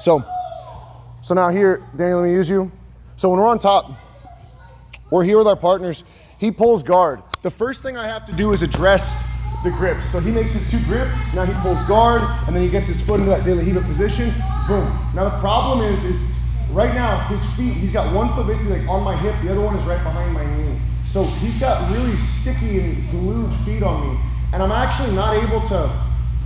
So now here, Danny, let me use you. So when we're on top, we're here with our partners. He pulls guard. The first thing I have to do is address the grip. So he makes his 2 grips, now he pulls guard, and then he gets his foot into that de la Riva position, boom. Now the problem is right now, his feet, he's got one foot basically like on my hip, the other one is right behind my knee. So he's got really sticky and glued feet on me, and I'm actually not able to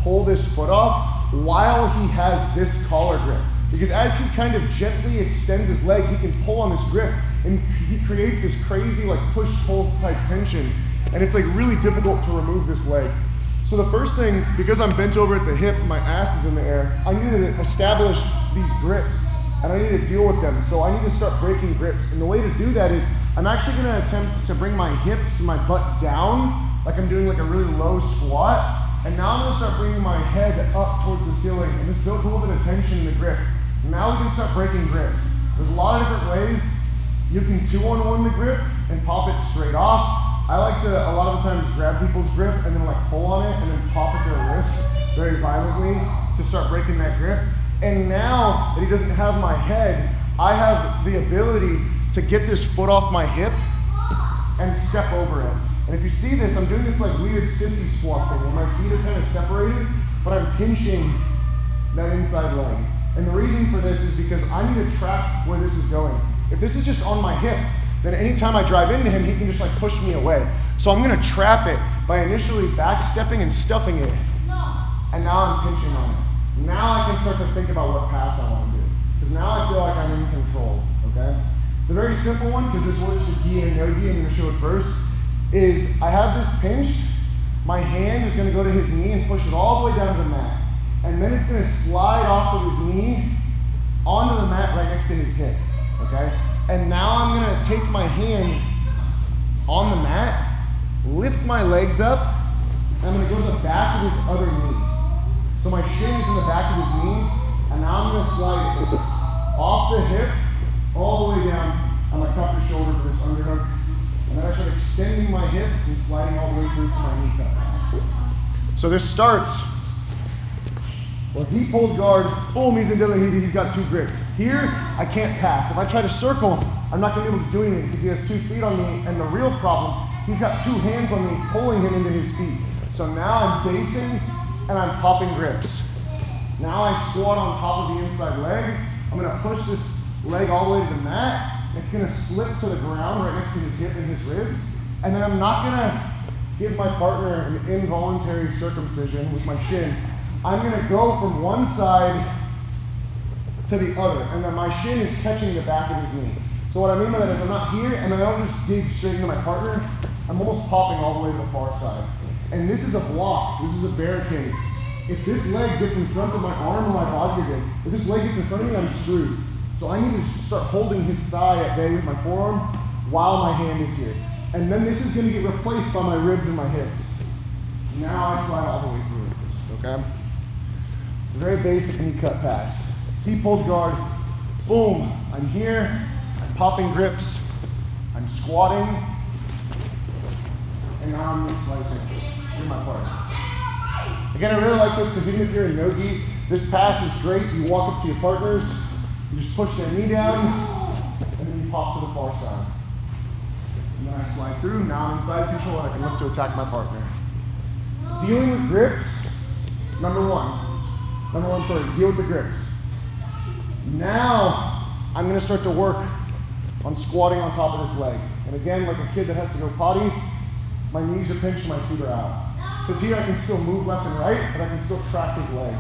pull this foot off while he has this collar grip. Because as he kind of gently extends his leg, he can pull on this grip, and he creates this crazy like push-pull type tension, and it's like really difficult to remove this leg. So the first thing, because I'm bent over at the hip, my ass is in the air, I need to establish these grips, and I need to deal with them. So I need to start breaking grips. And the way to do that is, I'm actually gonna attempt to bring my hips and my butt down, like I'm doing like a really low squat. And now I'm gonna start bringing my head up towards the ceiling, and this builds a little bit of tension in the grip. Now we can start breaking grips. There's a lot of different ways. You can 2-on-1 the grip and pop it straight off. I like to, a lot of the times, grab people's grip and then like pull on it and then pop at their wrist very violently to start breaking that grip. And now that he doesn't have my head, I have the ability to get this foot off my hip and step over it. And if you see this, I'm doing this like weird sissy squat thing where my feet are kind of separated, but I'm pinching that inside leg. And the reason for this is because I need to track where this is going. If this is just on my hip, then anytime I drive into him, he can just like push me away. So I'm gonna trap it by initially back stepping and stuffing it. And now I'm pinching on it. Now I can start to think about what pass I want to do. Because now I feel like I'm in control, okay? The very simple one, because this works with gi and nogi, I'm gonna show it first, is I have this pinched, my hand is gonna go to his knee and push it all the way down to the mat. And then it's gonna slide off of his knee onto the mat right next to his hip, okay? And now I'm gonna take my hand on the mat, lift my legs up, and I'm gonna go to the back of his other knee. So my shin is in the back of his knee, and now I'm gonna slide it off the hip, all the way down. I'm gonna cup the shoulder for this underhook. And then I start extending my hips and sliding all the way through to my knee cup pass. So this starts, when he pulled guard, boom, he's in de la Riva, he's got 2 grips. Here, I can't pass. If I try to circle him, I'm not gonna be able to do anything because he has 2 feet on me, and the real problem, he's got 2 hands on me pulling him into his feet. So now I'm basing and I'm popping grips. Now I squat on top of the inside leg. I'm gonna push this leg all the way to the mat. It's gonna slip to the ground right next to his hip and his ribs. And then I'm not gonna give my partner an involuntary circumcision with my shin. I'm gonna go from one side to the other, and then my shin is catching the back of his knee. So what I mean by that is I'm not here, and then I don't just dig straight into my partner. I'm almost popping all the way to the far side. And this is a block, this is a barricade. If this leg gets in front of my arm or my body again, if this leg gets in front of me, I'm screwed. So I need to start holding his thigh at bay with my forearm while my hand is here. And then this is gonna get replaced by my ribs and my hips. Now I slide all the way through, okay? It's a very basic knee cut pass. He pulled guard, boom, I'm here, I'm popping grips, I'm squatting, and now I'm knee slicing. Here's my partner. Again, I really like this because even if you're in nogi, this pass is great. You walk up to your partners, you just push their knee down, and then you pop to the far side. And then I slide through, now I'm in side control, and I can look to attack my partner. Dealing with grips, number one priority, deal with the grips. Now, I'm gonna start to work on squatting on top of this leg. And again, like a kid that has to go potty, my knees are pinched, my feet are out. Because here I can still move left and right, but I can still track his leg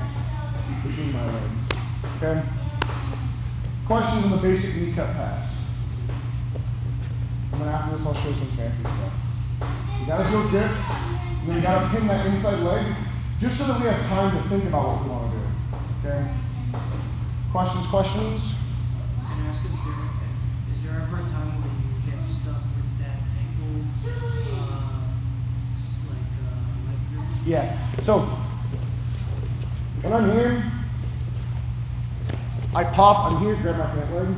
between my legs, okay? Questions on the basic knee cut pass. And then after this, I'll show some fancy stuff. You gotta go grips, and then you gotta pin that inside leg, just so that we have time to think about what we wanna do, okay? Questions? Can I ask, is there ever a time where you get stuck with that ankle, leg grip? Yeah, so when I'm here, I pop, I'm here, grab my pant leg.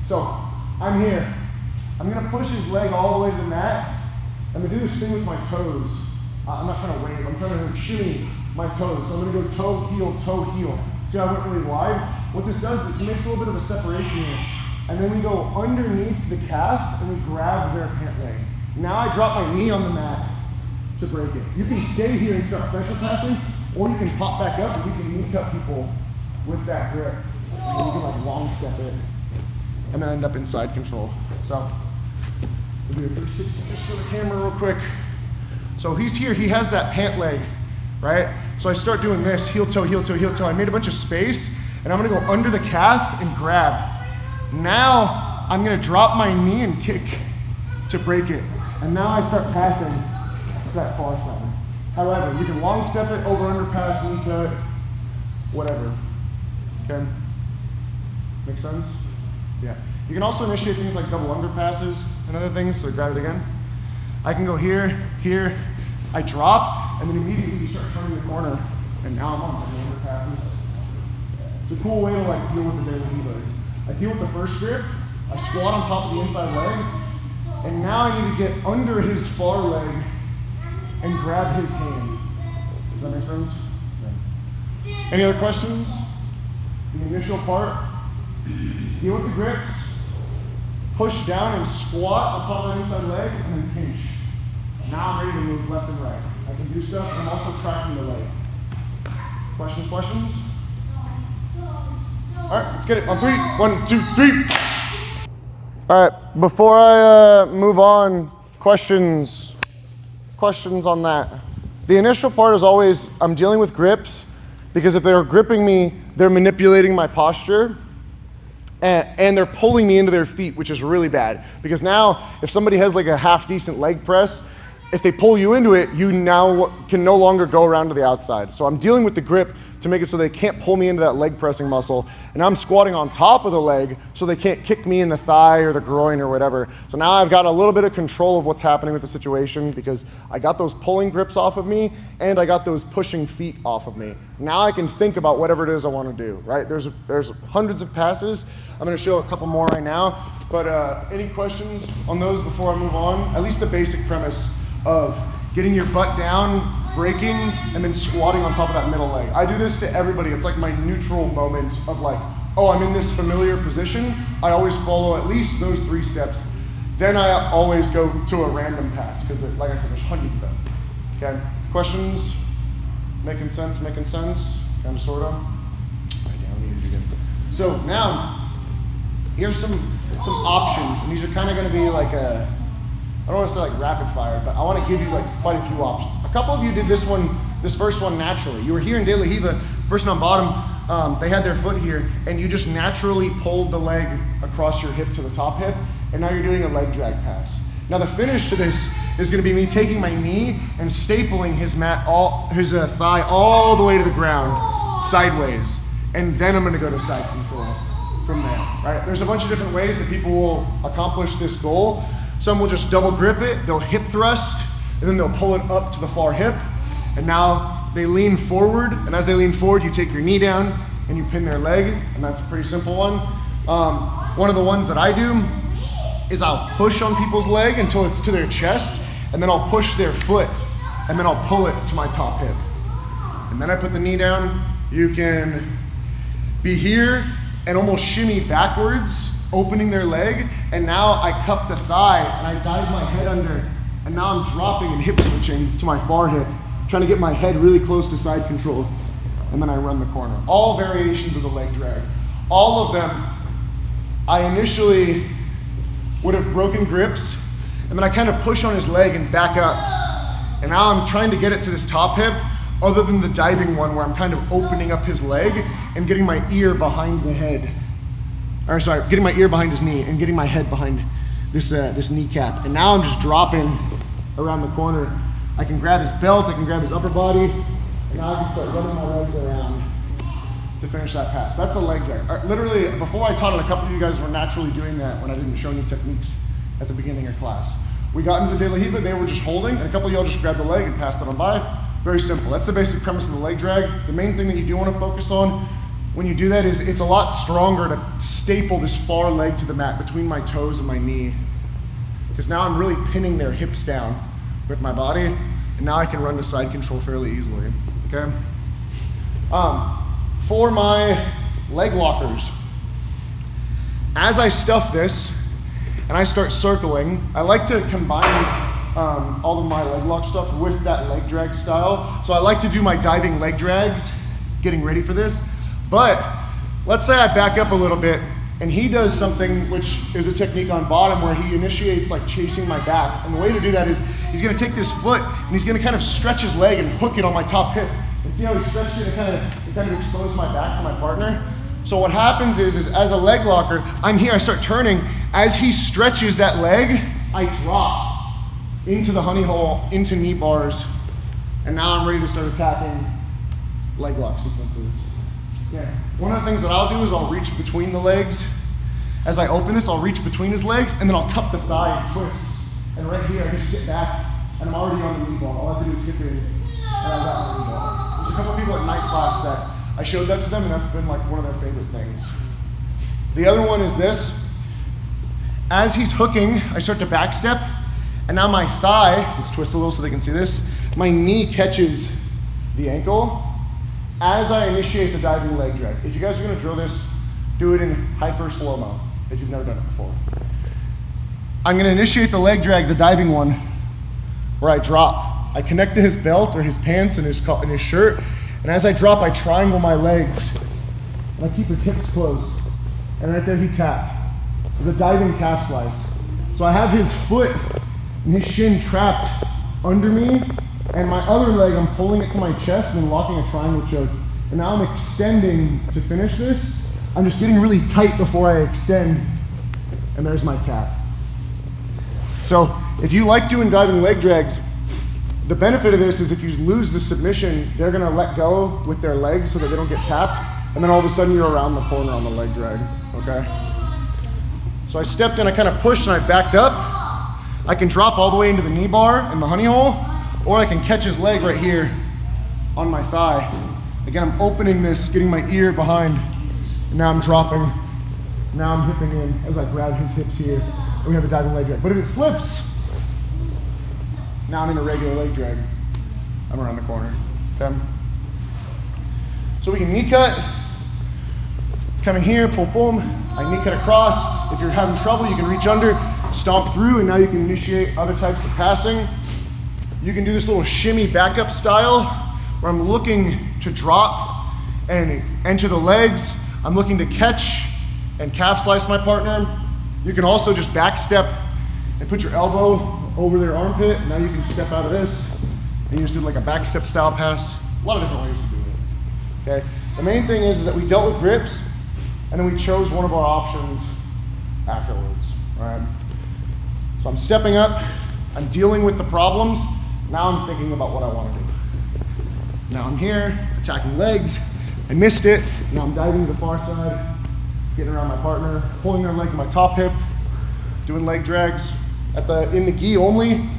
So I'm here. I'm gonna push his leg all the way to the mat. I'm gonna do this thing with my toes. I'm not trying to wave, I'm trying to shimmy my toes. So I'm gonna go toe, heel, toe, heel. See how I went really wide? what this does is it makes a little bit of a separation here. And then we go underneath the calf and we grab their pant leg. Now I drop my knee on the mat to break it. You can stay here and start pressure passing, or you can pop back up and you can knee cut people with that grip. And you can like long step it and then end up in side control. So we'll do a 360 just for the camera real quick. So he's here, he has that pant leg, right? So I start doing this, heel toe, heel toe, heel toe. I made a bunch of space and I'm gonna go under the calf and grab. Now I'm gonna drop my knee and kick to break it. And now I start passing that far side. However, you can long step it, over, under, pass, knee cut, whatever, okay? Make sense? Yeah. You can also initiate things like double under passes and other things, so grab it again. I can go here, here, I drop, and then immediately you start turning the corner, and now I'm on double under passes. It's a cool way to like deal with the daily hevas. I deal with the first grip, I squat on top of the inside leg, and now I need to get under his far leg and grab his hand. Does that make sense? Yeah. Any other questions? The initial part, deal with the grips, push down and squat on top of the inside leg, and then pinch. Now I'm ready to move left and right. I can do stuff, and I'm also tracking the leg. Questions, questions? All right, let's get it on 3. 1, 2, 3. All right, before I move on, questions on that. The initial part is always, I'm dealing with grips, because if they're gripping me, they're manipulating my posture, and they're pulling me into their feet, which is really bad. Because now, if somebody has like a half decent leg press, if they pull you into it, you now can no longer go around to the outside. So I'm dealing with the grip to make it so they can't pull me into that leg pressing muscle. And I'm squatting on top of the leg so they can't kick me in the thigh or the groin or whatever. So now I've got a little bit of control of what's happening with the situation because I got those pulling grips off of me and I got those pushing feet off of me. Now I can think about whatever it is I want to do, right? There's hundreds of passes. I'm going to show a couple more right now. But any questions on those before I move on? At least the basic premise of getting your butt down, breaking, and then squatting on top of that middle leg. I do this to everybody. It's like my neutral moment of like, oh, I'm in this familiar position. I always follow at least those 3 steps. Then I always go to a random pass because like I said, there's hundreds of them. Okay, questions? Making sense, kind of, sort of. So now, here's some options, and these are kind of gonna be like I don't want to say like rapid fire, but I want to give you like quite a few options. A couple of you did this first one naturally. You were here in De La Riva, person on bottom, they had their foot here, and you just naturally pulled the leg across your hip to the top hip, and now you're doing a leg drag pass. Now the finish to this is going to be me taking my knee and stapling his thigh all the way to the ground, sideways, and then I'm going to go to side control from there, right? There's a bunch of different ways that people will accomplish this goal. Some will just double grip it, they'll hip thrust, and then they'll pull it up to the far hip, and now they lean forward, and as they lean forward, you take your knee down and you pin their leg, and that's a pretty simple one. One of the ones that I do is I'll push on people's leg until it's to their chest, and then I'll push their foot, and then I'll pull it to my top hip. And then I put the knee down. You can be here and almost shimmy backwards, opening their leg, and now I cup the thigh and I dive my head under, and now I'm dropping and hip switching to my far hip, trying to get my head really close to side control, and then I run the corner. All variations of the leg drag. All of them, I initially would have broken grips, and then I kind of push on his leg and back up, and now I'm trying to get it to this top hip, other than the diving one where I'm kind of opening up his leg and getting my ear behind the head. Or sorry, getting my ear behind his knee and getting my head behind this kneecap. And now I'm just dropping around the corner. I can grab his belt, I can grab his upper body, and now I can start running my legs around to finish that pass. That's a leg drag. Literally, before I taught it, a couple of you guys were naturally doing that when I didn't show any techniques at the beginning of class. We got into the De La Riva, they were just holding, and a couple of y'all just grabbed the leg and passed it on by. Very simple. That's the basic premise of the leg drag. The main thing that you do want to focus on when you do that is it's a lot stronger to staple this far leg to the mat between my toes and my knee. Because now I'm really pinning their hips down with my body, and now I can run to side control fairly easily, okay? For my leg lockers. As I stuff this and I start circling, I like to combine all of my leg lock stuff with that leg drag style. So I like to do my diving leg drags, getting ready for this. But let's say I back up a little bit and he does something which is a technique on bottom where he initiates like chasing my back. And the way to do that is he's gonna take this foot and he's gonna kind of stretch his leg and hook it on my top hip. And see how he stretched it and kind of exposed my back to my partner? So what happens is as a leg locker, I'm here, I start turning. As he stretches that leg, I drop into the honey hole, into knee bars, and now I'm ready to start attacking leg lock sequences. Yeah. One of the things that I'll do is I'll reach between the legs. As I open this, I'll reach between his legs, and then I'll cup the thigh and twist. And right here, I just sit back, and I'm already on the knee bar. All I have to do is hip in, and I've got my knee bar. There's a couple people at night class that I showed that to them, and that's been like one of their favorite things. The other one is this. As he's hooking, I start to back step, and now my thigh, let's twist a little so they can see this, my knee catches the ankle as I initiate the diving leg drag. If you guys are gonna drill this, do it in hyper slow-mo, if you've never done it before. I'm gonna initiate the leg drag, the diving one, where I drop. I connect to his belt or his pants and his shirt, and as I drop, I triangle my legs, and I keep his hips closed. And right there, he tapped. The diving calf slice. So I have his foot and his shin trapped under me, and my other leg, I'm pulling it to my chest and locking a triangle choke. And now I'm extending to finish this. I'm just getting really tight before I extend, and there's my tap. So if you like doing diving leg drags, the benefit of this is if you lose the submission, they're gonna let go with their legs so that they don't get tapped, and then all of a sudden you're around the corner on the leg drag, okay? So I stepped in, I kind of pushed and I backed up. I can drop all the way into the knee bar in the honey hole, or I can catch his leg right here on my thigh. Again, I'm opening this, getting my ear behind, and now I'm dropping. Now I'm hipping in as I grab his hips here, and we have a diving leg drag. But if it slips, now I'm in a regular leg drag. I'm around the corner, okay? So we can knee cut, coming here, boom, boom. I knee cut across. If you're having trouble, you can reach under, stomp through, and now you can initiate other types of passing. You can do this little shimmy backup style where I'm looking to drop and enter the legs. I'm looking to catch and calf slice my partner. You can also just back step and put your elbow over their armpit. Now you can step out of this and you just do like a back step style pass. A lot of different ways to do it, okay? The main thing is that we dealt with grips and then we chose one of our options afterwards, all right? So I'm stepping up, I'm dealing with the problems. Now I'm thinking about what I want to do. Now I'm here, attacking legs. I missed it. Now I'm diving to the far side, getting around my partner, pulling their leg to my top hip, doing leg drags. In the gi only,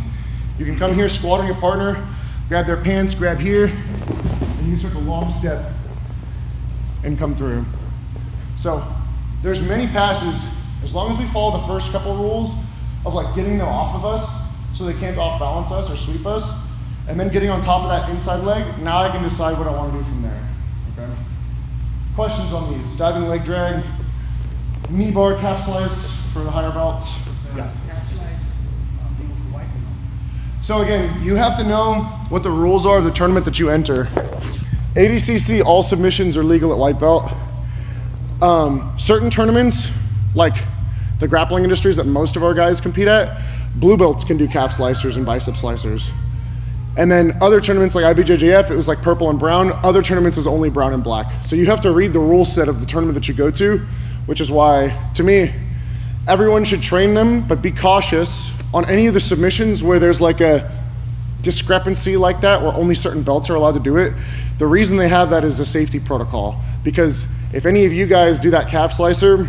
you can come here, squat on your partner, grab their pants, grab here, and you start the long step and come through. So there's many passes, as long as we follow the first couple rules of like getting them off of us so they can't off balance us or sweep us, and then getting on top of that inside leg, now I can decide what I want to do from there, okay? Questions on these? Diving leg drag, knee bar calf slice for the higher belts. Yeah. So again, you have to know what the rules are of the tournament that you enter. ADCC, all submissions are legal at white belt. Certain tournaments, like the grappling industries that most of our guys compete at, blue belts can do calf slicers and bicep slicers. And then other tournaments like IBJJF, it was like purple and brown. Other tournaments is only brown and black. So you have to read the rule set of the tournament that you go to, which is why, to me, everyone should train them, but be cautious on any of the submissions where there's like a discrepancy like that, where only certain belts are allowed to do it. The reason they have that is a safety protocol, because if any of you guys do that calf slicer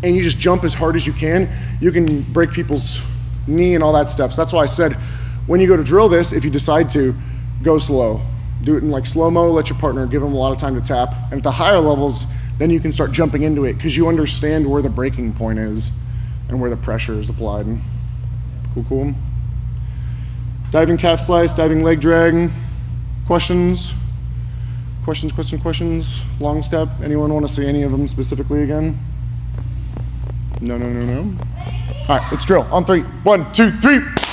and you just jump as hard as you can break people's knee and all that stuff. So that's why I said, when you go to drill this, if you decide to, go slow. Do it in like slow-mo, let your partner, give them a lot of time to tap. And at the higher levels, then you can start jumping into it because you understand where the breaking point is and where the pressure is applied. Cool, cool. Diving calf slice, diving leg drag. Questions? Questions? Long step. Anyone want to say any of them specifically again? No. All right, let's drill on 3. 1, 2, 3.